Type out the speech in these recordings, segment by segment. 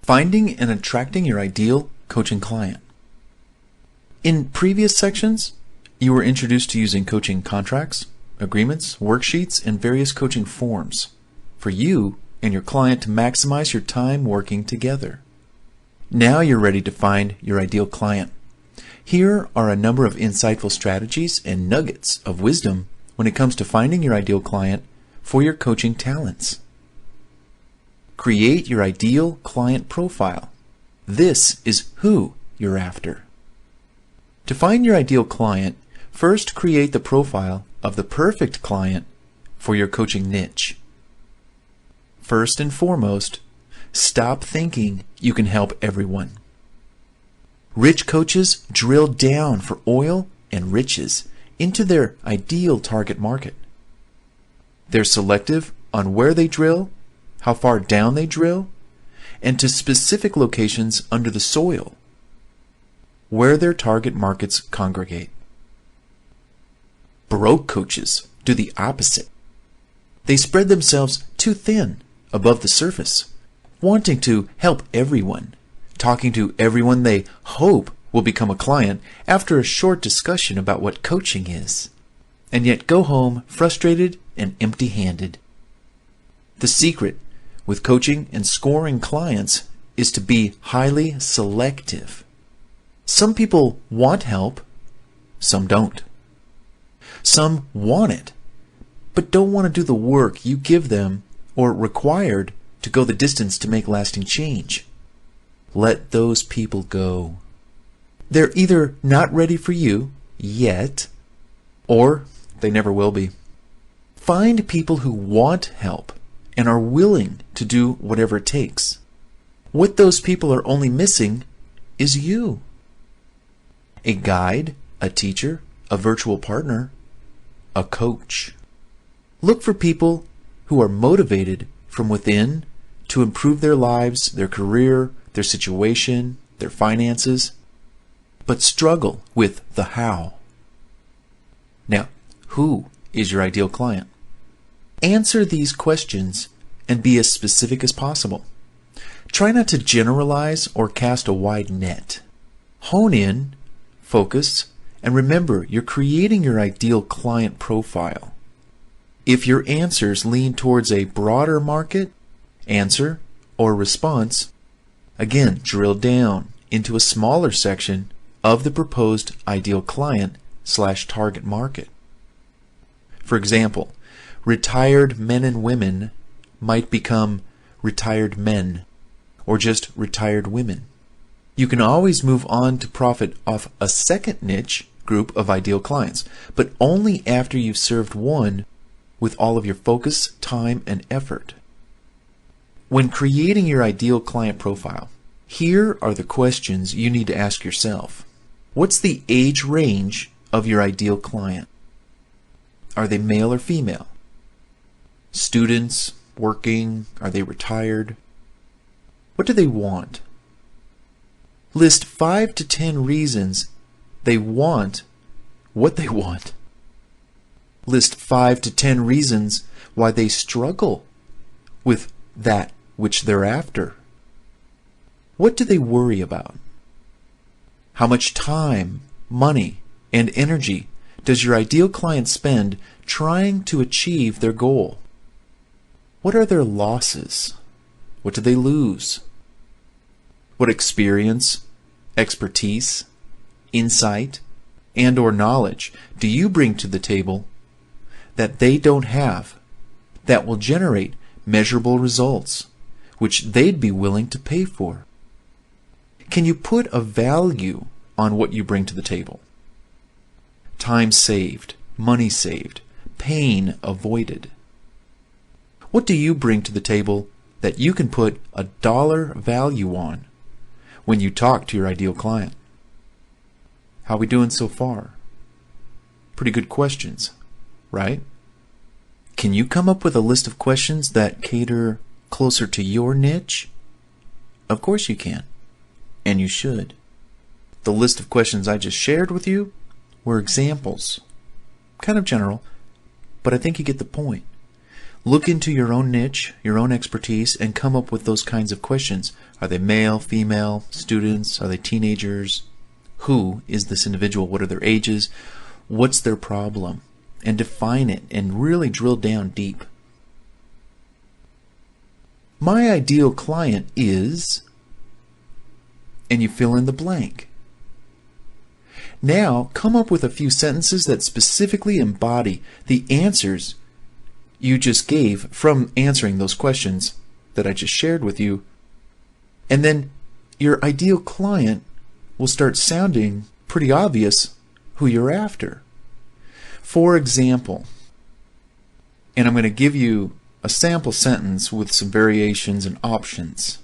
Finding and attracting your ideal coaching client. In previous sections, you were introduced to using coaching contracts, agreements, worksheets, and various coaching forms for you and your client to maximize your time working together. Now you're ready to find your ideal client. Here are a number of insightful strategies and nuggets of wisdom when it comes to finding your ideal client for your coaching talents. Create your ideal client profile. This is who you're after. To find your ideal client, first create the profile of the perfect client for your coaching niche. First and foremost, stop thinking you can help everyone. Rich coaches drill down for oil and riches into their ideal target market. They're selective on where they drill, how far down they drill, and to specific locations under the soil where their target markets congregate. Broke coaches do the opposite. They spread themselves too thin above the surface, wanting to help everyone, talking to everyone they hope will become a client after a short discussion about what coaching is, and yet go home frustrated and empty-handed. The secret with coaching and scoring clients is to be highly selective. Some people want help, some don't. Some want it, but don't want to do the work you give them or required to go the distance to make lasting change. Let those people go. They're either not ready for you yet, or they never will be. Find people who want help and are willing to do whatever it takes. What those people are only missing is you. A guide, a teacher, a virtual partner, a coach. Look for people who are motivated from within to improve their lives, their career, their situation, their finances, but struggle with the how. Now, who is your ideal client? Answer these questions and be as specific as possible. Try not to generalize or cast a wide net. Hone in, focus, and remember you're creating your ideal client profile. If your answers lean towards a broader market, answer, or response, again, drill down into a smaller section of the proposed ideal client/target market. For example, retired men and women might become retired men, or just retired women. You can always move on to profit off a second niche group of ideal clients, but only after you've served one with all of your focus, time, and effort. When creating your ideal client profile, here are the questions you need to ask yourself. What's the age range of your ideal client? Are they male or female? Students, working, are they retired? What do they want? List 5 to 10 reasons they want what they want. List 5 to 10 reasons why they struggle with that which they're after. What do they worry about? How much time, money, and energy does your ideal client spend trying to achieve their goal? What are their losses? What do they lose? What experience, expertise, insight, and/or knowledge do you bring to the table that they don't have, that will generate measurable results, which they'd be willing to pay for? Can you put a value on what you bring to the table? Time saved, money saved, pain avoided. What do you bring to the table that you can put a dollar value on when you talk to your ideal client? How are we doing so far? Pretty good questions, right? Can you come up with a list of questions that cater closer to your niche? Of course you can, and you should. The list of questions I just shared with you were examples, kind of general, but I think you get the point. Look into your own niche, your own expertise, and come up with those kinds of questions. Are they male, female, students? Are they teenagers? Who is this individual? What are their ages? What's their problem? And define it and really drill down deep. My ideal client is, and you fill in the blank. Now, come up with a few sentences that specifically embody the answers you just gave from answering those questions that I just shared with you. And then your ideal client will start sounding pretty obvious who you're after. For example, and I'm going to give you a sample sentence with some variations and options.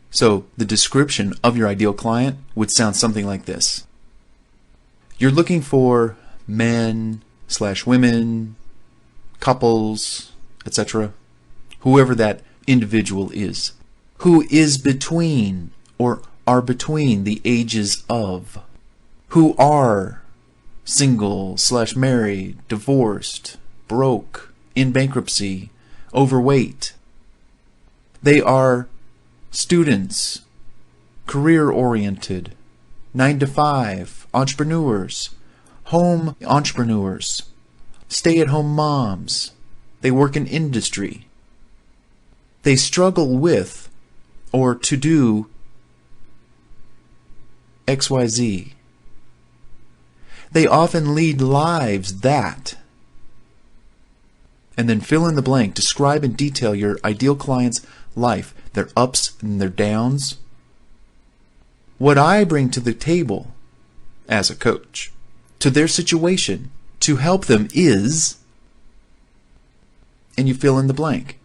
So the description of your ideal client would sound something like this. You're looking for men/women, couples, etc. Whoever that individual is, who is between or are between the ages of, who are single/married, divorced, broke, in bankruptcy, overweight. They are students, career-oriented, 9-to-5, entrepreneurs, home entrepreneurs, stay-at-home moms. They work in industry. They struggle with or to do XYZ. They often lead lives that, and then fill in the blank. Describe in detail your ideal client's life, their ups and their downs. What I bring to the table as a coach to their situation to help them is, and you fill in the blank.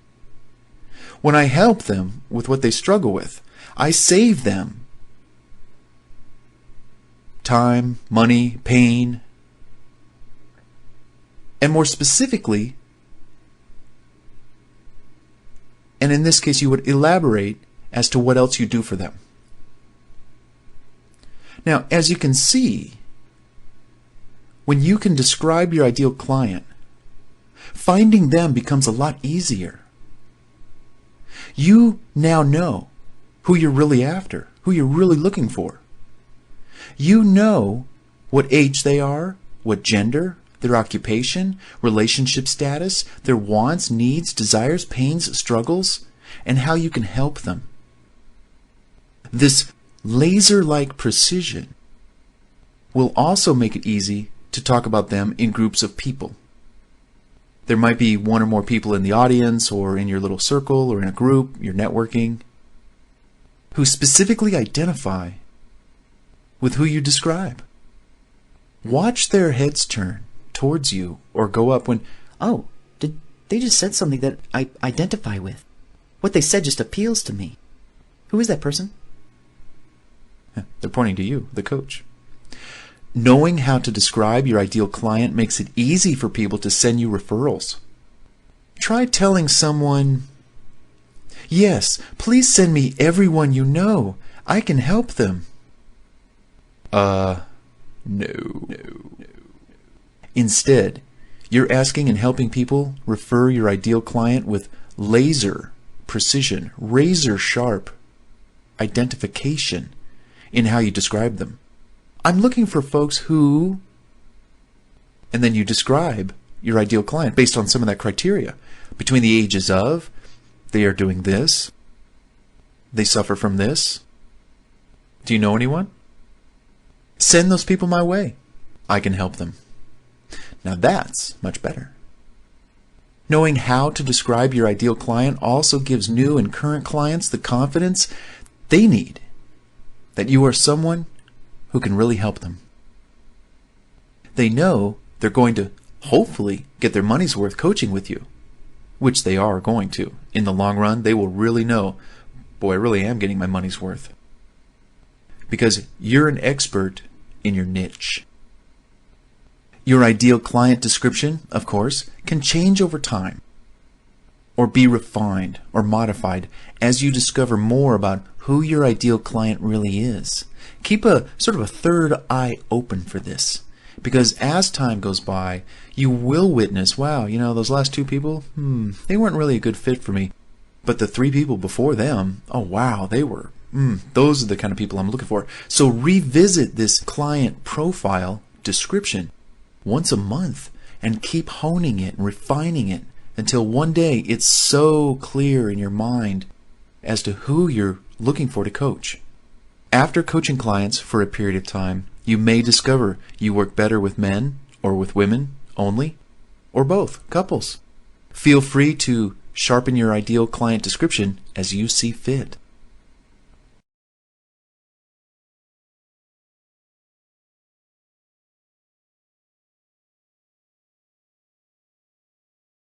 When I help them with what they struggle with, I save them time, money, pain, and more specifically, and in this case you would elaborate as to what else you do for them. Now, as you can see, when you can describe your ideal client, finding them becomes a lot easier. You now know who you're really after, who you're really looking for. You know what age they are, what gender, their occupation, relationship status, their wants, needs, desires, pains, struggles, and how you can help them. This laser-like precision will also make it easy to talk about them in groups of people. There might be one or more people in the audience or in your little circle or in a group, you're networking, who specifically identify with who you describe. Watch their heads turn towards you or go up when, oh, they just said something that I identify with. What they said just appeals to me. Who is that person? They're pointing to you, the coach. Knowing how to describe your ideal client makes it easy for people to send you referrals. Try telling someone, yes, please send me everyone you know. I can help them. No. Instead, you're asking and helping people refer your ideal client with laser precision, razor sharp identification in how you describe them. I'm looking for folks who, and then you describe your ideal client based on some of that criteria. Between the ages of, they are doing this, they suffer from this. Do you know anyone? Send those people my way. I can help them. Now that's much better. Knowing how to describe your ideal client also gives new and current clients the confidence they need that you are someone who can really help them. They know they're going to hopefully get their money's worth coaching with you, which they are going to. In the long run, they will really know, boy, I really am getting my money's worth. Because you're an expert in your niche. Your ideal client description, of course, can change over time or be refined or modified as you discover more about who your ideal client really is. Keep a sort of a third eye open for this. Because as time goes by, you will witness, wow, those last two people, they weren't really a good fit for me. But the three people before them, oh wow, they were, those are the kind of people I'm looking for. So revisit this client profile description once a month and keep honing it and refining it until one day it's so clear in your mind as to who you're looking for to coach. After coaching clients for a period of time, you may discover you work better with men or with women only, or both, couples. Feel free to sharpen your ideal client description as you see fit.